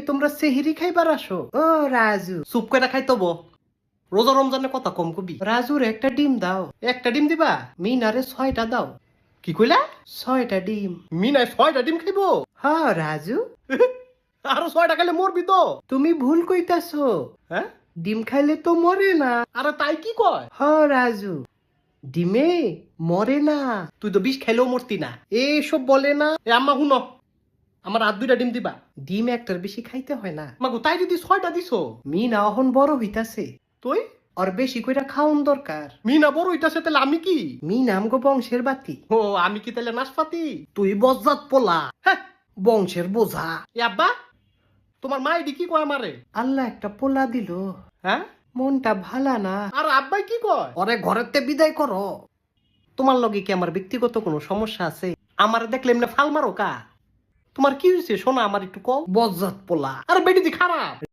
তোমরা সেহিরি খাইবার আসো? ও রাজু, চুপ করে খাইতো বো। রোজা রমজানে কথা কম কবি। রাজুর একটা ডিম দাও। একটা ডিম দিবা? মিনারে 6টা দাও। কি কইলা? 6টা ডিম। মিনায় 6টা ডিম খাইবো? হ্যাঁ রাজু, আরো 6টা খাইলে মরবি তো। তুমি ভুল কইতাছো। হ্যাঁ? ডিম খাইলে তো মরে না। আরে তাই কি কয়? হ্যাঁ রাজু, ডিমে মরে না। তুই তো বিষ খাইলেও মরতি না। এসব বলে না। এ আম্মা শুনো, আমার আর 2টা ডিম দিবা। ডিম একটার বেশি খাইতে হয় না। মাগো তাই যদি 6টা দিছো, মিনা অহন বড় হইতাছে, তুই আর বেশি কইরা খাওন দরকার। মিনা বড় হইতাছে, তাহলে আমি কি? মিনা আমগো বংশের বাতি। ও আমি কি তাহলে নাশপাতি? তুই বজ্জাত পোলা, হ্যাঁ। বংশের বোঝা। এ আব্বা, তোমার মা এডি কি কয় আমারে? আল্লাহ একটা পোলা দিল, হ্যাঁ? মনটা ভালা না। আর আব্বাই কি কয়? ওরে ঘরেতে বিদায় করো। তোমার লগে কি আমার ব্যক্তিগত কোনো সমস্যা আছে? আমার দেখলে এমনি ফাল মারো কা? তোমার কি হয়েছে শোনা, আমার একটু কও। বজ্জাত পোলা। আরে বেটি দি খারাপ।